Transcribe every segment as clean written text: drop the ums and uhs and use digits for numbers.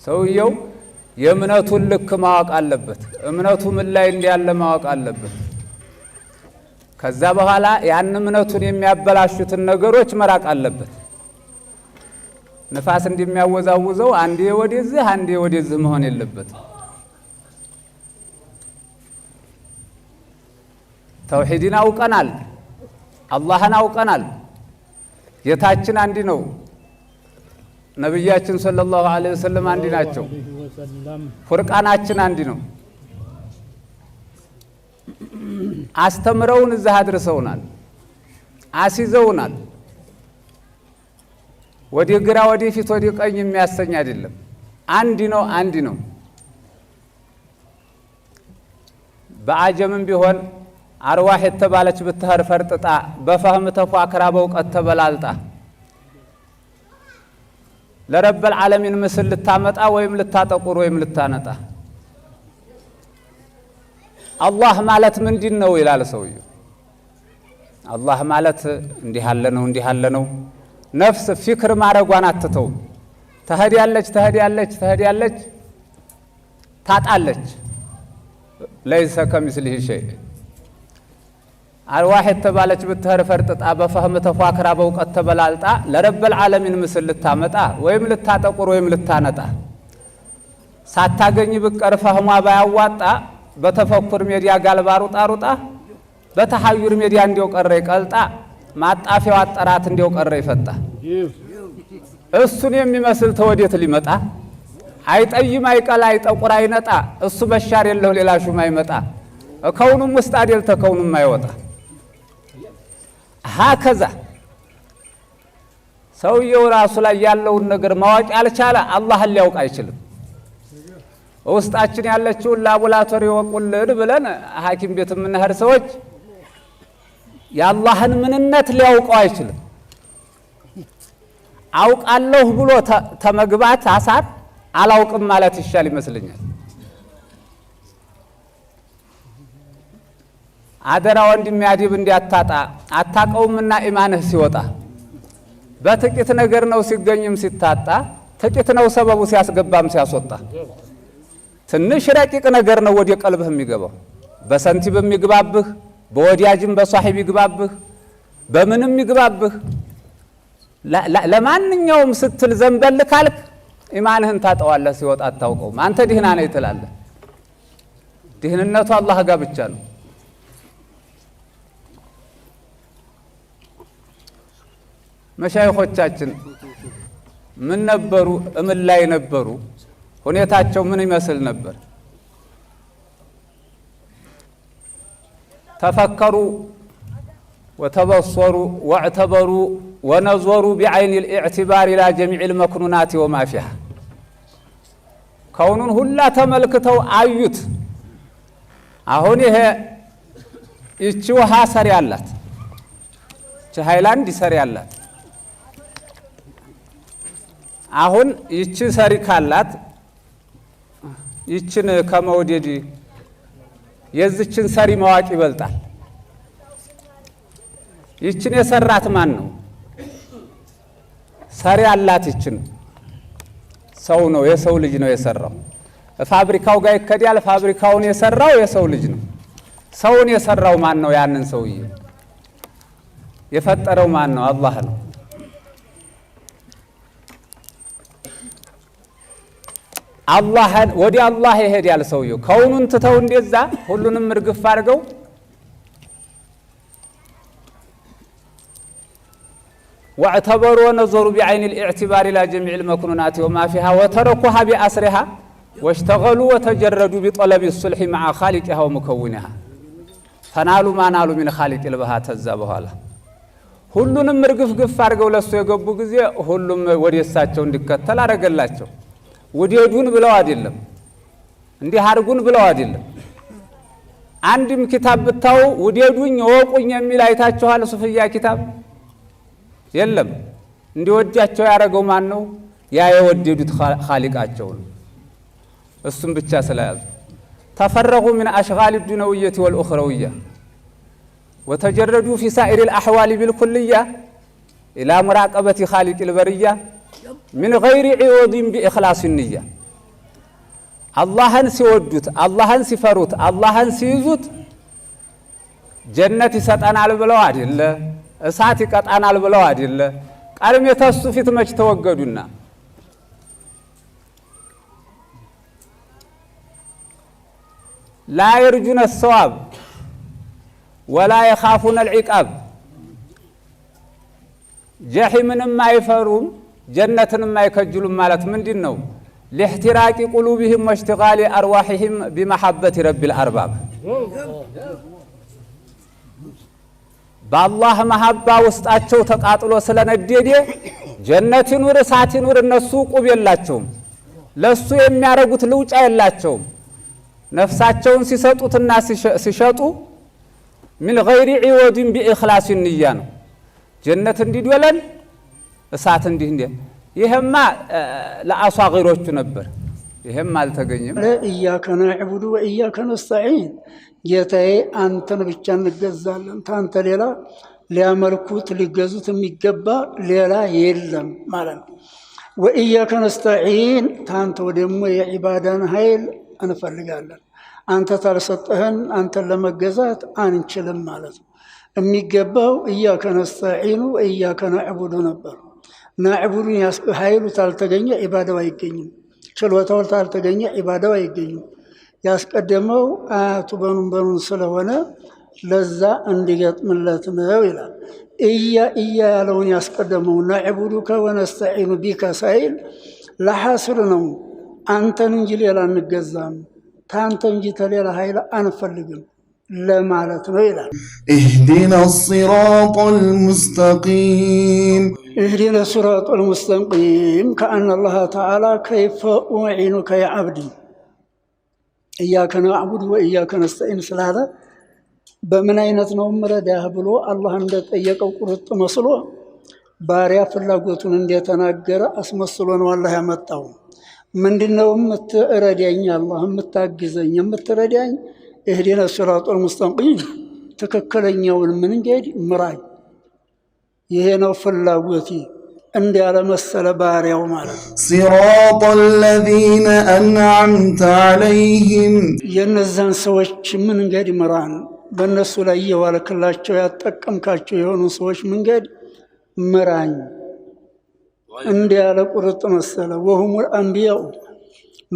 ሰውየው የእምነቱን ልክ ማወቅ አለበት። እምነቱ ምን ላይ እንዲያለ ማወቅ አለበት። ከዛ በኋላ ያን እምነቱን የሚያበላሹትን ነገሮች መራቅ አለበት። ንፋስ እንደሚያወዛውዘው አንዴ ወደዚህ አንዴ ወደዚህ መሆን የለበት። ተውሂድን አውቀናል፣ አላህን አውቀናል። ጌታችን አንድ ነው። ነብያችን ሰለላሁ ዐለይሂ ወሰለም አንድ ናቸው። ቁርአናችን አንድ ነው። አስተምረውን እዛ አድርሰውናል፣ አሲዘውናል። ወዲ ግራ ወዲ ፊት ወዲ ቀኝ የሚያሰኝ አይደለም። አንድ ነው፣ አንድ ነው። በአጀምም ቢሆን አርዋህ የተባለች ብትህር ፈርጥጣ በፈህም ተፏክራ በእውቀት ተበላልጣ ለረበል ዓለሚን ምስል ልታመጣ ወይም ልታጠቁር ወይም ልታነጣ አላህ ማለት ምንድነው ይላል ሰውየው። አላህ ማለት እንዲህ ያለ ነው። ነፍስ ፍክር ማረጓን አትተው። ተህዲያለች ታጣለች። ለይሰ ከሚስሊሂ ሸይ አርዋህ የተባለች ብትህር ፈርጥጣ በፈህም ተፏክራ በእውቀት ተበላልጣ ለረበል ዓለሚን ምስል ልታመጣ ወይም ልታጠቁር ወይም ልታነጣ ሳታገኝ ብቀር ፈህሟ ባያዋጣ በተፈኩር ሜዲያ ጋልባ ሩጣ በተሐዩር ሜዲያ እንዲው ቀረ ይቀልጣ ማጣፊያው አጠራት እንዲው ቀረ ይፈጣ። እሱን የሚመስል ተወዴት ሊመጣ አይጠይም አይቀላ አይጠቁር አይነጣ እሱ በሻር የለው ሌላ ሹም አይመጣ ከውኑም ውስጥ አይደል ተከውኑም አይወጣ። ሀከዛ ሰውየው ራሱ ላይ ያለውን ነገር ማወቅ ያልቻለ አላህን ሊያውቅ አይችልም። ውስጣችን ያለችውን ላቦራቶሪ ወቁልን ብለን ሐኪም ቤት የምንሄድ ሰዎች የአላህን ምንነት ሊያውቀው አይችልም። አውቃለሁ ብሎ ተመግባት አሳር አላውቅም ማለት ይሻል ይመስለኛል። አደራ ወንድም ያዲብ እንዲያታጣ አታቀውምና ኢማንህ ሲወጣ በጥቂት ነገር ነው ሲገኝም ሲታጣ ጥቂት ነው ሰበቡ ሲያስገባም ሲያስወጣ ትንሽ ረቂቅ ነገር ነው ወደ ቀልብህ የሚገባው። በሰንቲብም ይግባብህ በወዲያጅም በሷሂብ ይግባብህ በምንም ይግባብህ ለማንኛውም ስትል ዘንበል ካልክ ኢማንህን ታጠዋለህ። ሲወጣ አታውቀውም። አንተ ዲህና ነህ ትላለህ። ዲህንነቱ አላህ ጋር ብቻ ነው። መሻይኾቻችን ምን ነበሩ? እምን ላይ ነበሩ? ሁኔታቸው ምን ይመስል ነበር? ተፈከሩ ወተበሰሩ ወዕተበሩ ወነዘሩ ቢዐይን الإعتبار إلى جميع المكنونات وما فيها ከውኑን ሁላ ተመልክተው አዩት። አሁን ይቺ ውሃ ሰሪ አላት፣ ይቺ ሃይላንድ ሰሪ አላት። አሁን ይቺ ሰሪ ካላት ይችን ከመውደድ የዚችን ሰሪ ማዋቂ ይበልጣል። ይችን የሰራት ማን ነው? ሰሪ አላት። ይችን ሰው ነው፣ የሰው ልጅ ነው የሰራው። ፋብሪካው ጋር ይከዳል። ፋብሪካውን የሰራው የሰው ልጅ ነው። ሰውን የሰራው ማን ነው? ያንን ሰውዬ የፈጠረው ማን ነው? አላህ ነው። አላህን ወዲ አላህ ይሄዳል ሰውየው። ከውኑን ትተው እንደዛ ሁሉንም እርግፍ አድርገው واعتبروا ونظروا بعين الاعتبار الى جميع المكنونات وما فيها وتركوها بأسرها واشتغلوا وتجردوا بطلب الصلح مع خالقها ومكونها فنالوا ما نالوا من خالق البهات الزبهاله ሁሉንም እርግፍ ግፍ አድርገው ለሱ የገቡ ጊዜ ሁሉም ወዲያሳቸው እንዲከተል አረጋላቸው። ውዴዱን ብለው አይደለም፣ እንዲህ አርጉን ብለው አይደለም። አንድም ኪታብ ብታው ውዴዱኝ ወቁኝ የሚል አይታችኋል? ሱፍያ ኪታብ የለም። እንዲወጃቸው ያረገው ማን ነው? ያ የወደዱት ኻሊቃቸው ነው። እሱም ብቻ ስለያዙ ተፈረጉ من اشغال الدنيويه والاخرويه وتجردوا في سائر الاحوال بالكليه الى مراقبه خالق البريه من غير عوض باخلاص النيه አላህን ሲወዱት አላህን ሲፈሩት አላህን ሲይዙት ጀነት ይሰጠናል ብለው አይደለ እሳት ይቀጣናል ብለው አይደለ ቀርም የተሱ ፊት መች ተወገዱና لا يرجون الثواب ولا يخافون العقاب جحيمن ما يفرون جنة ما يكجلون مالت من دينه لاحتراق قلوبهم واشتغال أرواحهم بمحبة رب الأرباب بالله محبة وسطاچو تقاطلو ስለነደደ ጀነት ኑር እሳት ኑር እነሱ ቁብ የላቸውም ለሱ የሚያረጉት ልውጫ የላቸውም ነፍሳቸውን ሲሰጡትና ሲሸጡ من غير عوض بإخلاص النية ነው ጀነት እንዲዶለን እሳት እንዲህ ይሄማ ለአሷግሮቹ ነበር ይሄም አልተገኘም إياك نعبد وإياك نستعين ጌታዬ አንተን ብቻ እንገዛለን ታንተ ሌላ ሊያመልኩት ሊገዙት የሚገባ ሌላ የለም ማለት ነው وإياك نستعين ታንተ ደግሞ የዒባዳን ኃይል እንፈልጋለን አንተ ታልሰጠህን አንተን ለመገዛት አንችልም ማለት ነው የሚገባው إياك نستعين وإياك نعبد ነበር نعبد ኃይሉ ታልተገኘ ዒባዳው አይገኝም ችሎታው ታልተገኘ ዒባዳው አይገኝም ያስቀደመው አያቱ በኑን ስለሆነ ለዛ እንዲገጥምለት ነው ይላል እያ ያለውን ያስቀደመው نعبدك ونستعين بك ሳይል ለሐስር ነው አንተን እንጂ ሌላ እንገዛም ታንተ እንጂ ተሌላ ኃይል አንፈልግም ለማለት ነው ይላል اهدنا الصراط المستقيم اهدنا الصراط المستقيم كأن الله تعالى كيف أعينك يا عبدي إياك نعبد وإياك نستعين سلاله በምን አይነት ነው ምረዳህ ብሎ አላህ እንደጠየቀው ቁርጥ መስሎ ባሪያ ፍላጎቱን እንደተናገረ አስመስሎ ነው አላህ ያመጣው ምንድነው ምትረዳኝ አላህ ምታግዘኝ ምትረዳኝ اهدنا الصراط المستقيم ተከከለኛውን መንገድ ምራኝ ይሄ ነው ፍላጎቴ እንዲያለ መሰለ ባሪያው ማለት صراط الذين أنعمت عليهم የነዛን ሰዎች መንገድ ምራን በእነሱ ላይ የዋልክላቸው ያጠቀምካቸው የሆኑ ሰዎች መንገድ ምራኝ እንዲያለ ቁርጥ መሰለ وهم الأنبياء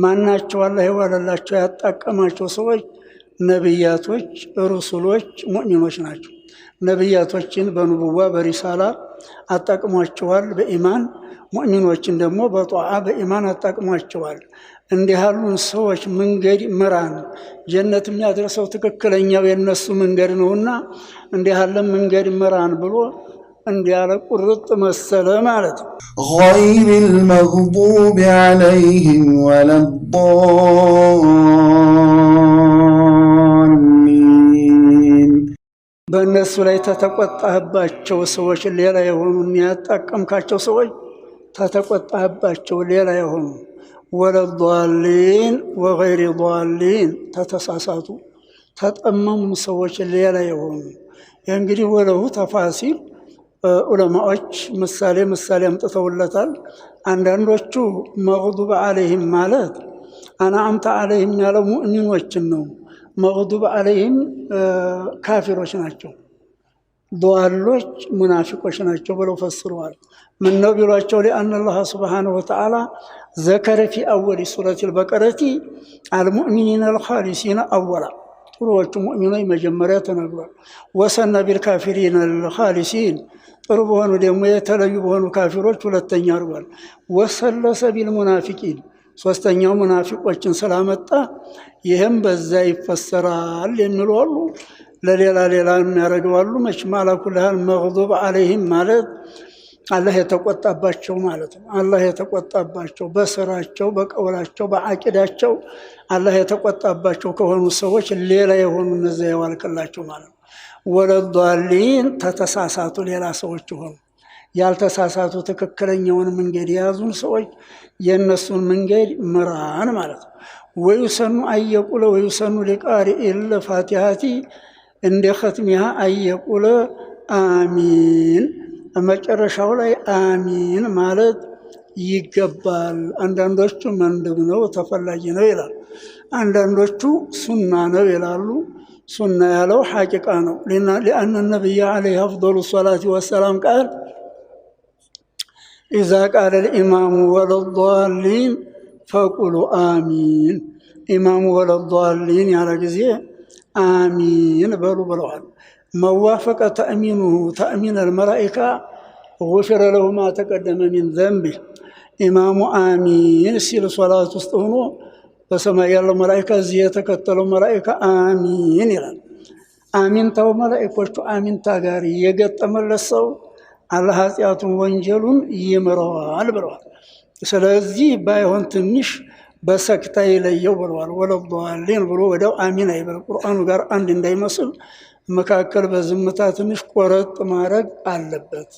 ማናቸው አላህ የዋለላቸው ያጠቀማቸው ሰዎች ነብያቶች ሩሱሎች ሙእሚኖች ናቸው ነብያቶችን በንቡዋ በሪሳላ አጠቅሟቸዋል በኢማን ሙእሚኖችን ደግሞ በጧዓ በኢማን አጠቅሟቸዋል እንዲህ ያሉን ሰዎች መንገድ ምራን ጀነት የሚያደርሰው ትክክለኛው የነሱ መንገድ ነውና እንዲህ ያለ መንገድ ምራን ብሎ እንዲያለ ቁርጥ መሰለ ማለት غير المغضوب عليهم ولا الضالين በእነሱ ላይ ተተቆጣህባቸው ሰዎች ሌላ የሆኑ ያጣቀምካቸው ሰዎች ተተቆጣህባቸው ሌላ የሆኑ ولا الضالين وغير ضالين ተተሳሳቱ ተጠመሙ ሰዎች ሌላ የሆኑ እንግዲህ ወለው ተፋሲል ዑለማዎች ምሳሌ አምጥተውለታል አንዳንዶቹ መግዱብ عليهم ማለት አንዓምተ عليهم ያለው ሙእሚኖችን ነው መግዱብ عليهم ካፊሮች ናቸው ضالዎች ሙናፊቆች ናቸው ብለው ፈስረዋል من ነው ቢሏቸው لأن الله سبحانه وتعالى ذكر في أول سورة البقرة المؤمنين الخالصين أولا ጥሩዎቹ ሙእሚኖች መጀመሪያ ተናግሯል ወሰነ بالكافرين الخالصين ጥሩ በሆኑ ደግሞ የተለዩ በሆኑ ካፊሮች ሁለተኛ አርጓል ወሰለሰ بالمنافقين ሶስተኛው ሙናፊቆችን ስላመጣ ይሄም በዛ ይፈሰራል የሚሉ አሉ ለሌላ የሚያረጋሉ መችማላኩልሃል መግዱብ عليهم ማለት አላህ የተቆጣባቸው ማለት ነው አላህ የተቆጣባቸው በስራቸው በቀውላቸው በአቂዳቸው አላህ የተቆጣባቸው ከሆኑ ሰዎች ሌላ የሆኑ እነዚያ ያዋልከላቸው ማለት ነው ወለዷሊን ተተሳሳቱ ሌላ ሰዎች ሆኑ ያልተሳሳቱ ትክክለኛውን መንገድ ያዙን ሰዎች የነሱን መንገድ ምራን ማለት ነው ወይሰኑ አየቁለ ወይሰኑ لقارئ الفاتحه እንደ ختمها አየቁለ አሚን መጨረሻው ላይ አሚን ማለት ይገባል። አንዳንዶቹ መንድብ ነው ተፈላጊ ነው ይላል። አንዳንዶቹ ሱና ነው ይላሉ። ሱና ያለው ሐቂቃ ነው። لأن النبي عليه أفضل الصلاة والسلام قال إذا قال الإمام ولا الضالين فقولوا آمين إمام ولا الضالين على جزية آمين بلوال موافق تأمينه تأمين الملائكة غفر له ما تقدم من ذنبه إمام آمين سيل صلاة استغنوا በሰማይ ያለው መላእክት እዚህ የተከተለው መላእክት አሚን ይላል። አሚንታው መላእክቶቹ አሚንታ ጋር የገጠመለት ሰው አላህ ኃጢአቱን ወንጀሉን ይምረዋል ብለዋል። ስለዚህ ባይሆን ትንሽ በሰክታ ይለየው ብለዋል። ወለዷሊን ብሎ ወዲያው አሚን አይበል። ቁርአኑ ጋር አንድ እንዳይመስል መካከል በዝምታ ትንሽ ቆረጥ ማድረግ አለበት።